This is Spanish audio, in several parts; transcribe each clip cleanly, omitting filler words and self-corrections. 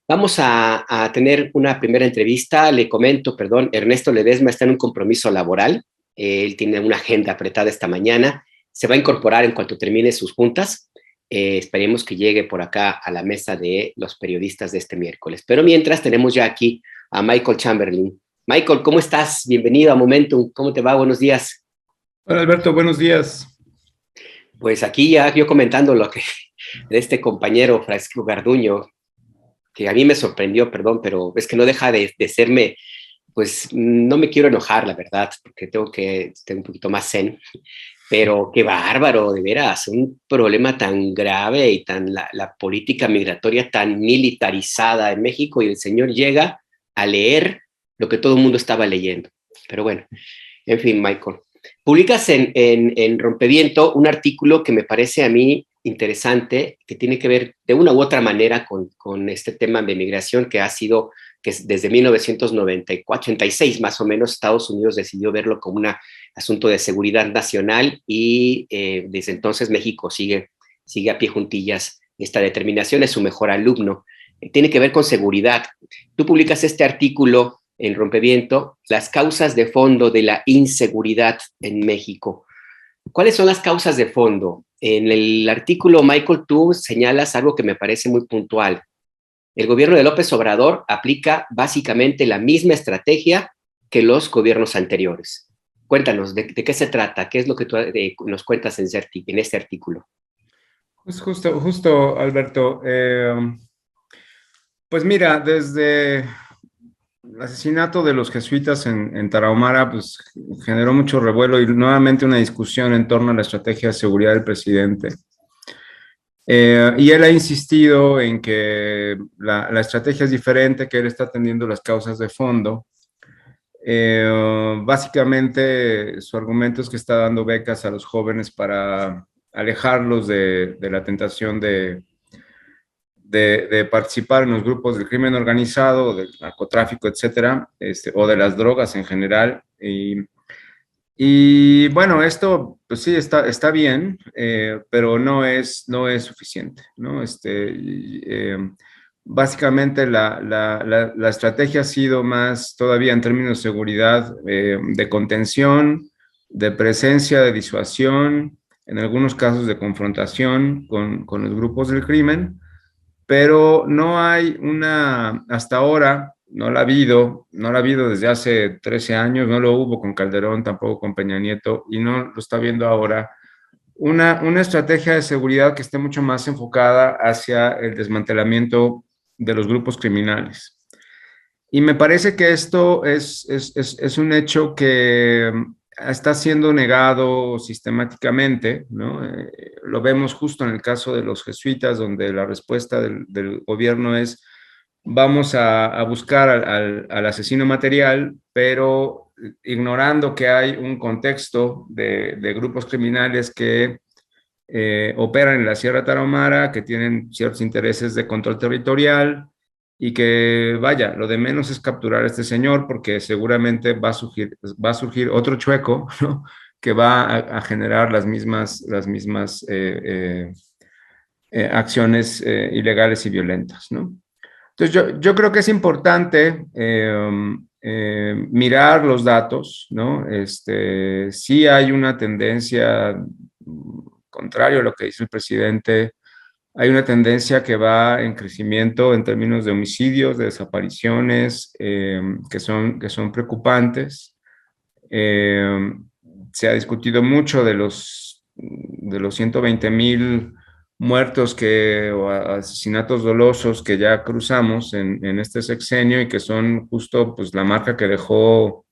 Vamos a tener una primera entrevista. Le comento, perdón, Ernesto Ledesma está en un compromiso laboral. Él tiene una agenda apretada esta mañana. Se va a incorporar en cuanto termine sus juntas. Esperemos que llegue por acá a la mesa de los periodistas de este miércoles. Pero mientras tenemos ya aquí a Michael Chamberlain. Michael, ¿cómo estás? Bienvenido a Momentum. ¿Cómo te va? Buenos días. Hola Alberto, buenos días. Pues aquí ya yo comentando lo que de este compañero Francisco Garduño, que a mí me sorprendió, perdón, pero es que no deja de serme, pues no me quiero enojar, la verdad, porque tengo que estar un poquito más zen, pero qué bárbaro, de veras, un problema tan grave y la política migratoria tan militarizada en México y el señor llega a leer lo que todo el mundo estaba leyendo. Pero bueno, en fin, Michael. Publicas en Rompeviento un artículo que me parece a mí interesante, que tiene que ver de una u otra manera con este tema de migración que ha sido, que desde 1994, 86 más o menos, Estados Unidos decidió verlo como un asunto de seguridad nacional y desde entonces México sigue a pie juntillas esta determinación, es su mejor alumno. Tiene que ver con seguridad. Tú publicas este artículo en Rompeviento, las causas de fondo de la inseguridad en México. ¿Cuáles son las causas de fondo? En el artículo, Michael, tú señalas algo que me parece muy puntual. El gobierno de López Obrador aplica básicamente la misma estrategia que los gobiernos anteriores. Cuéntanos, ¿de qué se trata? ¿Qué es lo que tú nos cuentas en este artículo? Pues justo Alberto. Pues mira, desde el asesinato de los jesuitas en Tarahumara, pues generó mucho revuelo y nuevamente una discusión en torno a la estrategia de seguridad del presidente. Y él ha insistido en que la estrategia es diferente, que él está atendiendo las causas de fondo. Básicamente, su argumento es que está dando becas a los jóvenes para alejarlos de la tentación de participar en los grupos del crimen organizado, del narcotráfico, etcétera, o de las drogas en general. Y bueno, esto, pues sí, está bien, pero no es suficiente, ¿no? Básicamente la estrategia ha sido más todavía en términos de seguridad, de contención, de presencia, de disuasión, en algunos casos de confrontación con los grupos del crimen, pero no hay hasta ahora, no la ha habido desde hace 13 años, no lo hubo con Calderón, tampoco con Peña Nieto, y no lo está viendo ahora, una estrategia de seguridad que esté mucho más enfocada hacia el desmantelamiento de los grupos criminales. Y me parece que esto es un hecho que está siendo negado sistemáticamente, ¿no? Lo vemos justo en el caso de los jesuitas, donde la respuesta del gobierno es: vamos a buscar al asesino material, pero ignorando que hay un contexto de grupos criminales que operan en la Sierra Tarahumara, que tienen ciertos intereses de control territorial y que, vaya, lo de menos es capturar a este señor, porque seguramente va a surgir otro chueco, ¿no? Que va a generar las mismas acciones ilegales y violentas, ¿no? Entonces, yo creo que es importante mirar los datos, ¿no? Sí hay una tendencia, contrario a lo que dice el presidente, hay una tendencia que va en crecimiento en términos de homicidios, de desapariciones, que son preocupantes. Eh, Se ha discutido mucho de los 120,000 muertos o asesinatos dolosos que ya cruzamos en este sexenio y que son justo, pues, la marca que dejó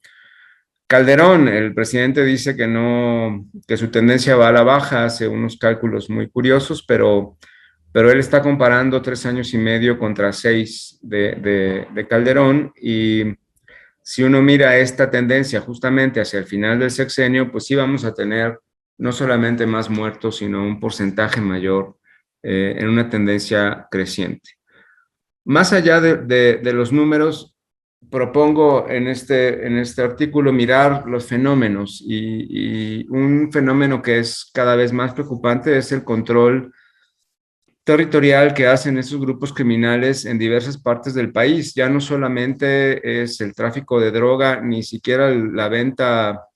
Calderón. El presidente dice que no, que su tendencia va a la baja, hace unos cálculos muy curiosos, pero él está comparando 3 años y medio contra 6 de Calderón, y si uno mira esta tendencia justamente hacia el final del sexenio, pues sí vamos a tener no solamente más muertos, sino un porcentaje mayor, en una tendencia creciente. Más allá de los números, propongo en este artículo mirar los fenómenos, y un fenómeno que es cada vez más preocupante es el control territorial que hacen estos grupos criminales en diversas partes del país. Ya no solamente es el tráfico de droga, ni siquiera la venta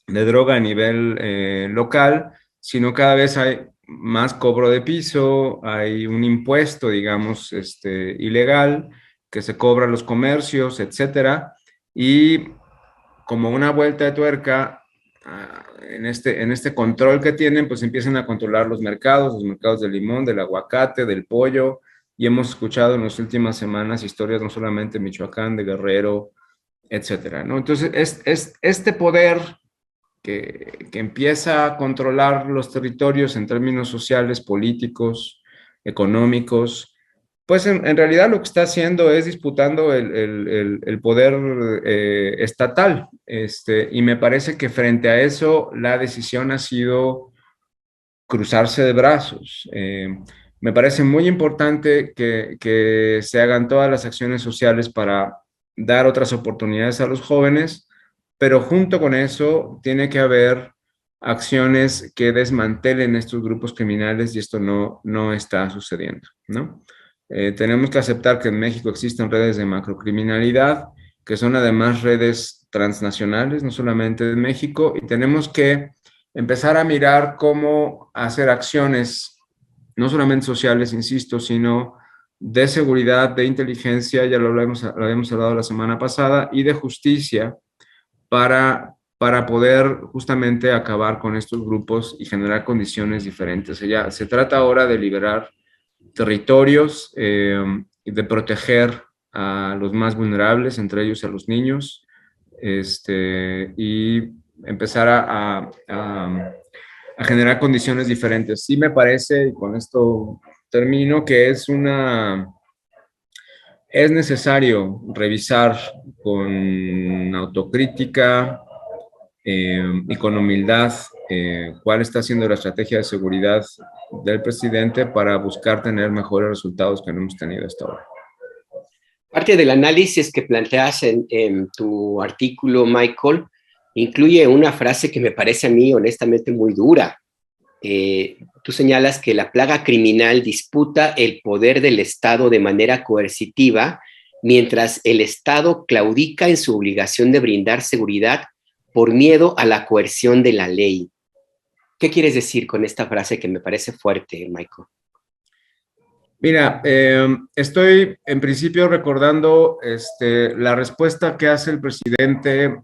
de droga a nivel local, sino cada vez hay más cobro de piso, hay un impuesto, digamos, ilegal que se cobra a los comercios, etcétera, y como una vuelta de tuerca, en este control que tienen, pues empiezan a controlar los mercados del limón, del aguacate, del pollo, y hemos escuchado en las últimas semanas historias no solamente de Michoacán, de Guerrero, etcétera, ¿no? Entonces, este poder que empieza a controlar los territorios en términos sociales, políticos, económicos, pues en realidad lo que está haciendo es disputando el poder estatal. Y me parece que frente a eso la decisión ha sido cruzarse de brazos. Me parece muy importante que se hagan todas las acciones sociales para dar otras oportunidades a los jóvenes, pero junto con eso tiene que haber acciones que desmantelen estos grupos criminales y esto no está sucediendo, ¿no? Tenemos que aceptar que en México existen redes de macrocriminalidad, que son además redes transnacionales, no solamente de México, y tenemos que empezar a mirar cómo hacer acciones, no solamente sociales, insisto, sino de seguridad, de inteligencia, ya lo habíamos hablado la semana pasada, y de justicia para poder justamente acabar con estos grupos y generar condiciones diferentes. Ya se trata ahora de liberar territorios y de proteger a los más vulnerables, entre ellos a los niños, y empezar a generar condiciones diferentes. Sí me parece, y con esto termino, que es necesario revisar con autocrítica y con humildad cuál está siendo la estrategia de seguridad del presidente para buscar tener mejores resultados que no hemos tenido hasta ahora. Parte del análisis que planteas en tu artículo, Michael, incluye una frase que me parece a mí honestamente muy dura. Tú señalas que la plaga criminal disputa el poder del Estado de manera coercitiva, mientras el Estado claudica en su obligación de brindar seguridad por miedo a la coerción de la ley. ¿Qué quieres decir con esta frase que me parece fuerte, Michael? Mira, estoy en principio recordando la respuesta que hace el presidente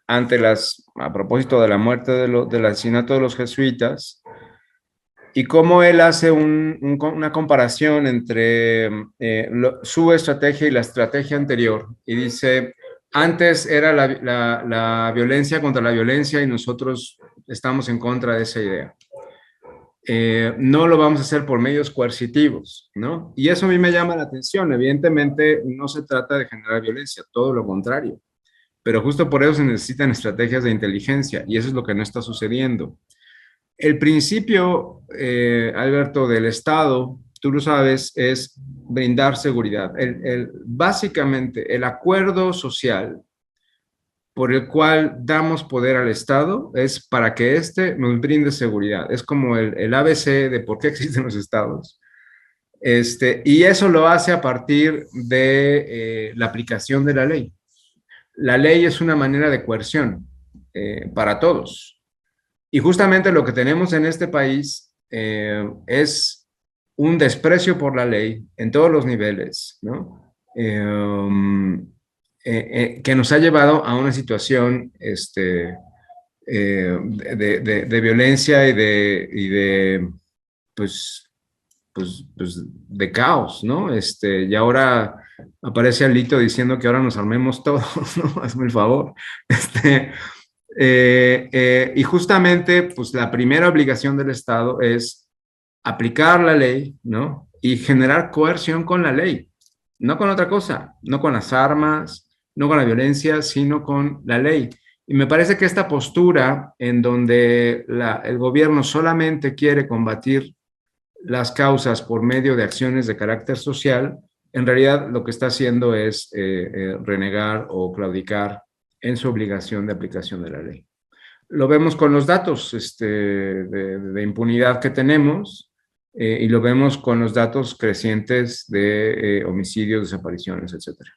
ante a propósito de la muerte del asesinato de los jesuitas, y cómo él hace una comparación entre su estrategia y la estrategia anterior, y dice, antes era la violencia contra la violencia y nosotros estamos en contra de esa idea. No lo vamos a hacer por medios coercitivos, ¿no? Y eso a mí me llama la atención. Evidentemente no se trata de generar violencia, todo lo contrario, pero justo por eso se necesitan estrategias de inteligencia y eso es lo que no está sucediendo. El principio, Alberto, del Estado, tú lo sabes, es brindar seguridad. Básicamente, el acuerdo social por el cual damos poder al Estado es para que éste nos brinde seguridad. Es como el ABC de por qué existen los estados. Y eso lo hace a partir de la aplicación de la ley. La ley es una manera de coerción para todos. Y justamente lo que tenemos en este país es un desprecio por la ley en todos los niveles, ¿no? Que nos ha llevado a una situación de violencia y pues, de caos, ¿no? Y ahora aparece Alito diciendo que ahora nos armemos todos, ¿no? Hazme el favor. Y justamente, pues la primera obligación del Estado es aplicar la ley, ¿no? Y generar coerción con la ley, no con otra cosa, no con las armas, no con la violencia, sino con la ley. Y me parece que esta postura en donde el gobierno solamente quiere combatir las causas por medio de acciones de carácter social, en realidad lo que está haciendo es renegar o claudicar en su obligación de aplicación de la ley. Lo vemos con los datos de impunidad que tenemos. y lo vemos con los datos crecientes de homicidios, desapariciones, etcétera.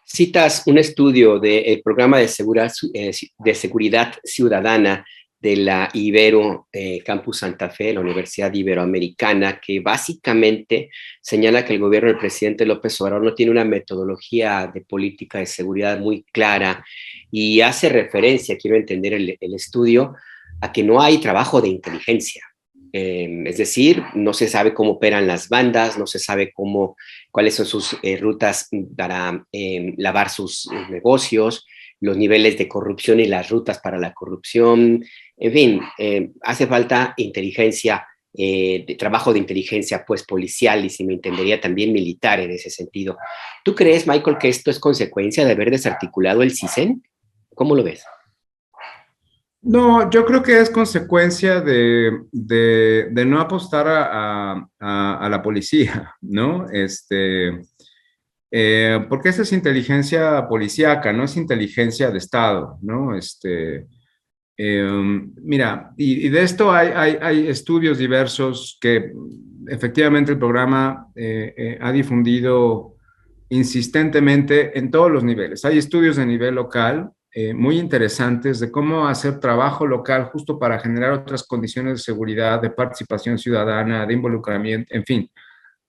Citas un estudio del programa de seguridad ciudadana de la Ibero Campus Santa Fe, la Universidad Iberoamericana, que básicamente señala que el gobierno del presidente López Obrador no tiene una metodología de política de seguridad muy clara y hace referencia, quiero entender el estudio, a que no hay trabajo de inteligencia. Es decir, no se sabe cómo operan las bandas, no se sabe cuáles son sus rutas para lavar sus negocios, los niveles de corrupción y las rutas para la corrupción. En fin, hace falta inteligencia, de trabajo de inteligencia pues policial y, si me entendería, también militar en ese sentido. ¿Tú crees, Michael, que esto es consecuencia de haber desarticulado el CISEN? ¿Cómo lo ves? No, yo creo que es consecuencia de no apostar a la policía, ¿no? Porque esa es inteligencia policíaca, no es inteligencia de Estado, ¿no? Mira, y de esto hay estudios diversos que efectivamente el programa ha difundido insistentemente en todos los niveles. Hay estudios de nivel local muy interesantes de cómo hacer trabajo local justo para generar otras condiciones de seguridad, de participación ciudadana, de involucramiento, en fin,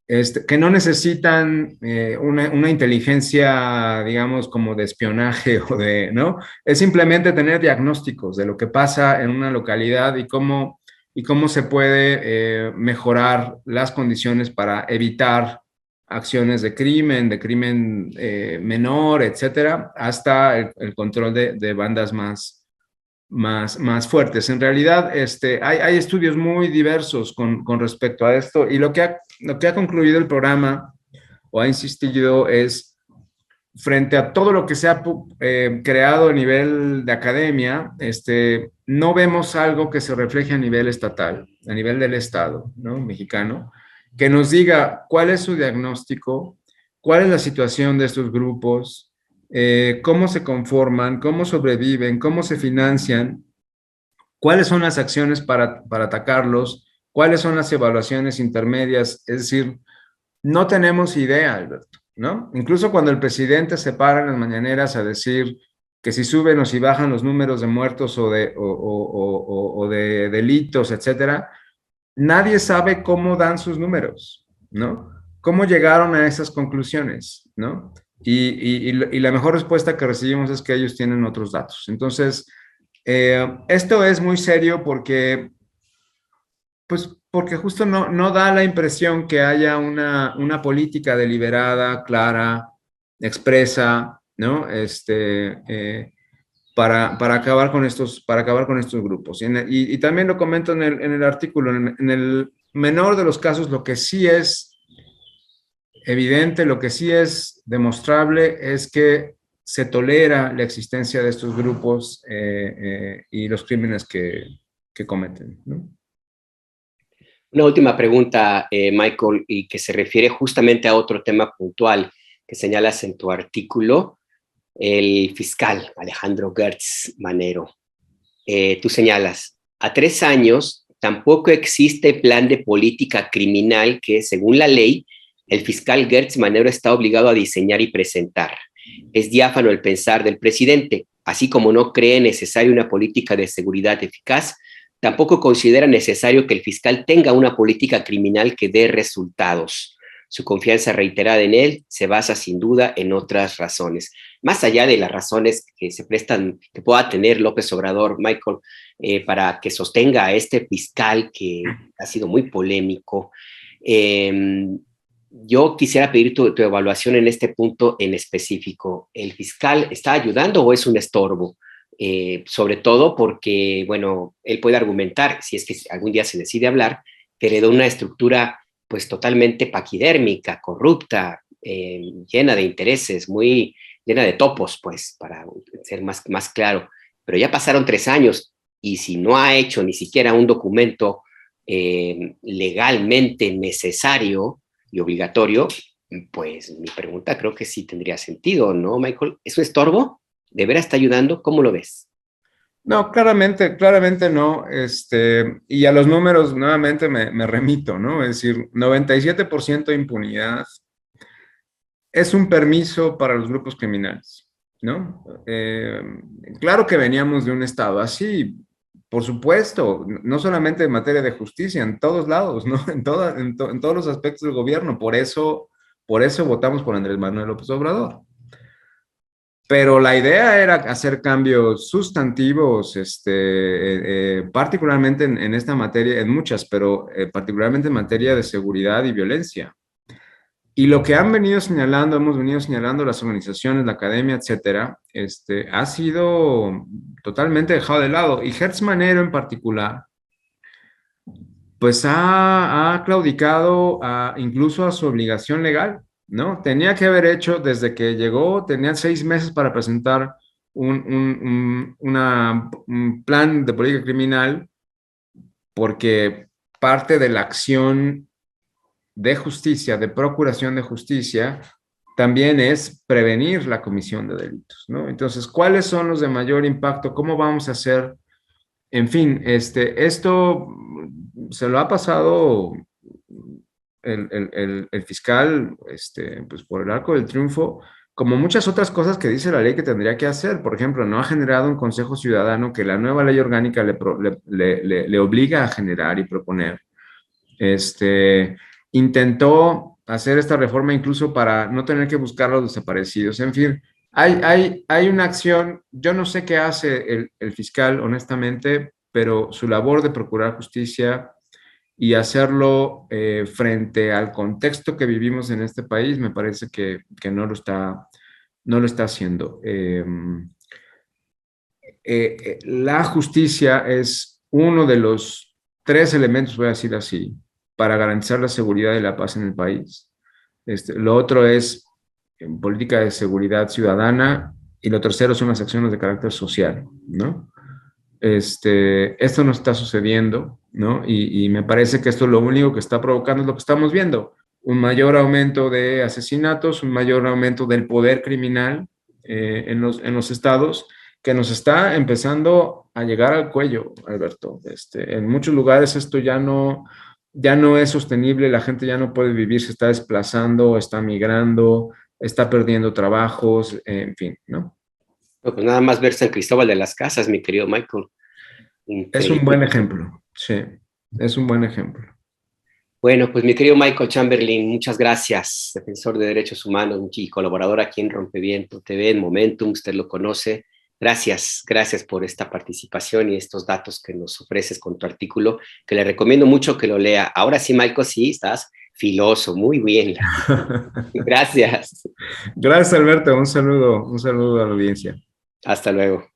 que no necesitan una inteligencia, digamos, como de espionaje o de, ¿no? Es simplemente tener diagnósticos de lo que pasa en una localidad y cómo se puede mejorar las condiciones para evitar acciones de crimen menor, etcétera, hasta el control de bandas más fuertes. En realidad, hay estudios muy diversos con respecto a esto y lo que ha concluido el programa o ha insistido es, frente a todo lo que se ha creado a nivel de academia, no vemos algo que se refleje a nivel estatal, a nivel del Estado, ¿no? Mexicano, que nos diga cuál es su diagnóstico, cuál es la situación de estos grupos, cómo se conforman, cómo sobreviven, cómo se financian, cuáles son las acciones para atacarlos, cuáles son las evaluaciones intermedias. Es decir, no tenemos idea, Alberto, ¿no? Incluso cuando el presidente se para en las mañaneras a decir que si suben o si bajan los números de muertos o de delitos, etcétera, nadie sabe cómo dan sus números, ¿no? ¿Cómo llegaron a esas conclusiones, ¿no? Y la mejor respuesta que recibimos es que ellos tienen otros datos. Entonces, esto es muy serio porque justo no da la impresión que haya una política deliberada, clara, expresa, ¿no? Para acabar con estos grupos. Y también lo comento en el artículo, en el menor de los casos, lo que sí es evidente, lo que sí es demostrable es que se tolera la existencia de estos grupos y los crímenes que cometen, ¿no? Una última pregunta, Michael, y que se refiere justamente a otro tema puntual que señalas en tu artículo, el fiscal Alejandro Gertz Manero. Tú señalas, a 3 años tampoco existe plan de política criminal que, según la ley, el fiscal Gertz Manero está obligado a diseñar y presentar. Es diáfano el pensar del presidente, así como no cree necesaria una política de seguridad eficaz, tampoco considera necesario que el fiscal tenga una política criminal que dé resultados. Su confianza reiterada en él se basa sin duda en otras razones. Más allá de las razones que se prestan, que pueda tener López Obrador, Michael, para que sostenga a este fiscal que ha sido muy polémico, yo quisiera pedir tu evaluación en este punto en específico. ¿El fiscal está ayudando o es un estorbo? Sobre todo porque, bueno, él puede argumentar, si es que algún día se decide hablar, que heredó una estructura pues totalmente paquidérmica, corrupta, llena de intereses, muy llena de topos, pues, para ser más claro. Pero ya pasaron 3 años y si no ha hecho ni siquiera un documento legalmente necesario y obligatorio, pues mi pregunta creo que sí tendría sentido, ¿no, Michael? ¿Es un estorbo? ¿De veras está ayudando? ¿Cómo lo ves? No, claramente no. Y a los números nuevamente me remito, ¿no? Es decir, 97% de impunidad es un permiso para los grupos criminales, ¿no? Claro que veníamos de un estado así, por supuesto, no solamente en materia de justicia, en todos lados, ¿no? En todos los aspectos del gobierno. Por eso votamos por Andrés Manuel López Obrador. Pero la idea era hacer cambios sustantivos, particularmente en esta materia, en muchas, pero particularmente en materia de seguridad y violencia. Y lo que hemos venido señalando las organizaciones, la academia, etcétera, ha sido totalmente dejado de lado. Y Hertz Manero en particular, pues ha claudicado incluso a su obligación legal, ¿no? Tenía que haber hecho, desde que llegó, tenía 6 meses para presentar un plan de política criminal, porque parte de la acción de justicia, de procuración de justicia, también es prevenir la comisión de delitos, ¿no? Entonces, ¿cuáles son los de mayor impacto? ¿Cómo vamos a hacer? En fin, esto se lo ha pasado el fiscal, pues por el arco del triunfo, como muchas otras cosas que dice la ley que tendría que hacer. Por ejemplo, no ha generado un consejo ciudadano que la nueva ley orgánica le obliga a generar y proponer. Intentó hacer esta reforma incluso para no tener que buscar a los desaparecidos. En fin, hay una acción, yo no sé qué hace el fiscal, honestamente, pero su labor de procurar justicia y hacerlo frente al contexto que vivimos en este país, me parece que no lo está haciendo. La justicia es uno de los 3 elementos, voy a decir así, para garantizar la seguridad y la paz en el país. Lo otro es política de seguridad ciudadana y lo tercero son las acciones de carácter social, ¿no? Esto no está sucediendo, ¿no? Y me parece que esto lo único que está provocando es lo que estamos viendo, un mayor aumento de asesinatos, un mayor aumento del poder criminal en los estados, que nos está empezando a llegar al cuello, Alberto. En muchos lugares esto ya no es sostenible, la gente ya no puede vivir, se está desplazando, está migrando, está perdiendo trabajos, en fin, ¿no? No, pues nada más ver San Cristóbal de las Casas, mi querido Michael. Es un Increíble. buen ejemplo, sí, es un buen ejemplo. Bueno, pues mi querido Michael Chamberlain, muchas gracias, defensor de derechos humanos y colaborador aquí en Rompeviento TV, en Momentum, usted lo conoce. Gracias por esta participación y estos datos que nos ofreces con tu artículo, que le recomiendo mucho que lo lea. Ahora sí, Michael, sí, estás filoso, muy bien. Gracias. Gracias, Alberto. Un saludo a la audiencia. Hasta luego.